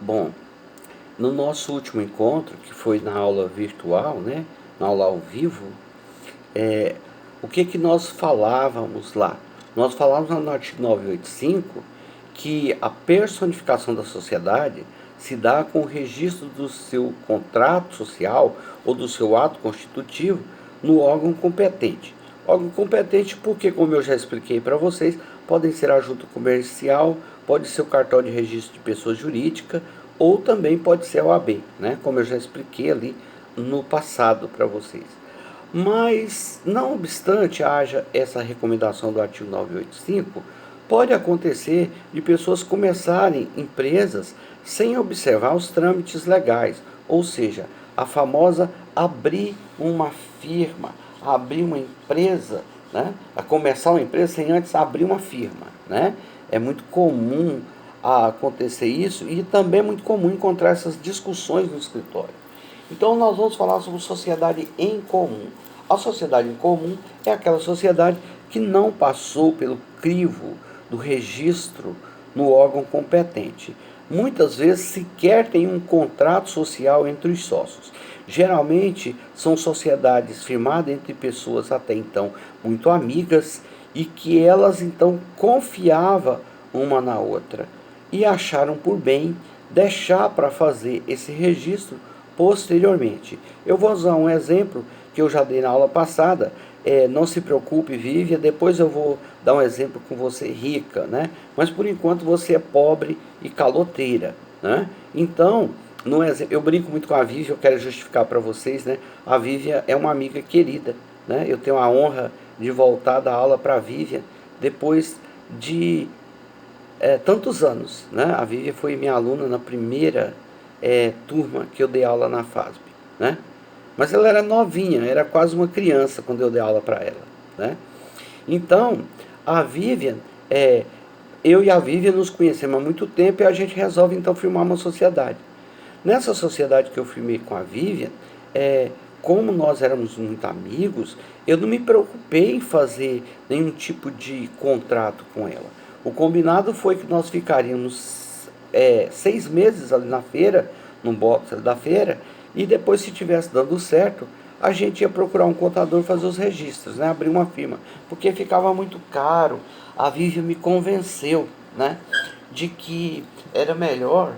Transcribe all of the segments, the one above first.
Bom, no nosso último encontro, que foi na aula virtual, né, na aula ao vivo, é, o que que nós falávamos lá? Nós falávamos no artigo 985 que a personificação da sociedade se dá com o registro do seu contrato social ou do seu ato constitutivo no órgão competente. Órgão competente porque, como eu já expliquei para vocês, podem ser a junta comercial, pode ser o cartório de registro de pessoa jurídica ou também pode ser a OAB, né? Como eu já expliquei ali no passado para vocês. Mas, não obstante haja essa recomendação do artigo 985, pode acontecer de pessoas começarem empresas sem observar os trâmites legais, ou seja, a famosa abrir uma firma, abrir uma empresa, né? A começar uma empresa sem antes abrir uma firma, né? É muito comum acontecer isso e também é muito comum encontrar essas discussões no escritório. Então nós vamos falar sobre sociedade em comum. A sociedade em comum é aquela sociedade que não passou pelo crivo do registro no órgão competente. Muitas vezes sequer tem um contrato social entre os sócios. Geralmente são sociedades firmadas entre pessoas até então muito amigas e que elas então confiavam uma na outra e acharam por bem deixar para fazer esse registro posteriormente. Eu vou usar um exemplo que eu já dei na aula passada. Não se preocupe, Vivian, depois eu vou dar um exemplo com você rica, né? Mas por enquanto você é pobre e caloteira, né? Então, no exemplo, eu brinco muito com a Vivian, eu quero justificar para vocês, né? A Vivian é uma amiga querida, né? Eu tenho a honra de voltar da aula para a Vivian depois de tantos anos, né? A Vivian foi minha aluna na primeira turma que eu dei aula na FASB, né? Mas ela era novinha, era quase uma criança quando eu dei aula para ela, né? Então, a Vivian, eu e a Vivian nos conhecemos há muito tempo e a gente resolve então firmar uma sociedade. Nessa sociedade que eu firmei com a Vivian, como nós éramos muito amigos, eu não me preocupei em fazer nenhum tipo de contrato com ela. O combinado foi que nós ficaríamos 6 meses ali na feira, no box da feira, e depois, se tivesse dando certo, a gente ia procurar um contador fazer os registros, né? Abrir uma firma, porque ficava muito caro. A Vivian me convenceu, né, de que era melhor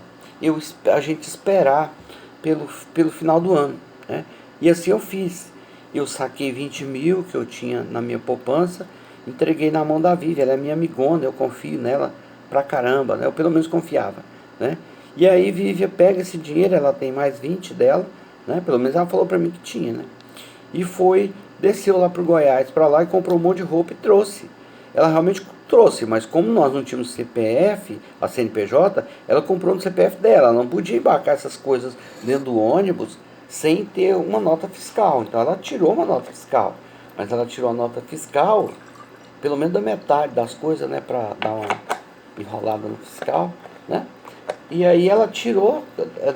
a gente esperar pelo final do ano, né? E assim eu fiz. Eu saquei 20 mil que eu tinha na minha poupança, entreguei na mão da Vivian. Ela é minha amigona, eu confio nela pra caramba, né? Eu pelo menos confiava, né? E aí Vivian pega esse dinheiro, ela tem mais 20 dela, né? Pelo menos ela falou pra mim que tinha, né? E desceu lá pro Goiás, pra lá, e comprou um monte de roupa e trouxe. Ela realmente trouxe, mas como nós não tínhamos CPF, a CNPJ, ela comprou no CPF dela. Ela não podia embarcar essas coisas dentro do ônibus sem ter uma nota fiscal. Então ela tirou uma nota fiscal, mas ela tirou a nota fiscal pelo menos da metade das coisas, né, para dar uma enrolada no fiscal, né? E aí ela tirou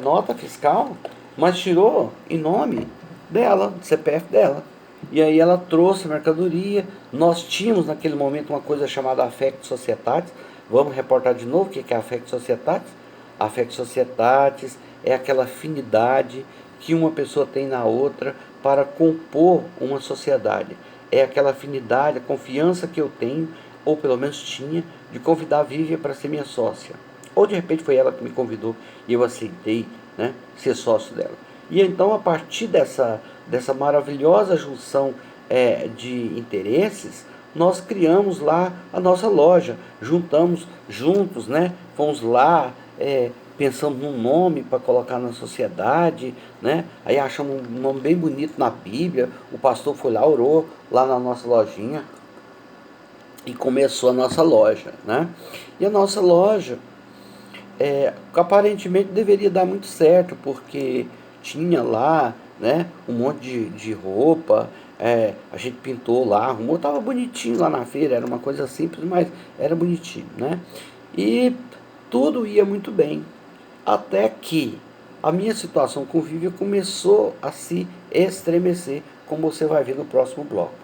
nota fiscal, mas tirou em nome dela, do CPF dela. E aí ela trouxe mercadoria. Nós tínhamos naquele momento uma coisa chamada affecto societatis. Vamos reportar de novo o que é affecto societatis? Affecto societatis é aquela afinidade que uma pessoa tem na outra para compor uma sociedade. É aquela afinidade, a confiança que eu tenho, ou pelo menos tinha, de convidar a Vivian para ser minha sócia. Ou de repente foi ela que me convidou e eu aceitei, né, ser sócio dela. E então, a partir dessa maravilhosa junção de interesses, nós criamos lá a nossa loja, juntamos juntos, né? Fomos lá, pensamos num nome para colocar na sociedade, né? Aí achamos um nome bem bonito na Bíblia, o pastor foi lá, orou lá na nossa lojinha e começou a nossa loja, né? E a nossa loja aparentemente deveria dar muito certo, porque tinha lá, né, um monte de roupa, a gente pintou lá, arrumou, estava bonitinho lá na feira, era uma coisa simples, mas era bonitinho, né? E tudo ia muito bem, até que a minha situação com o Vivian começou a se estremecer, como você vai ver no próximo bloco.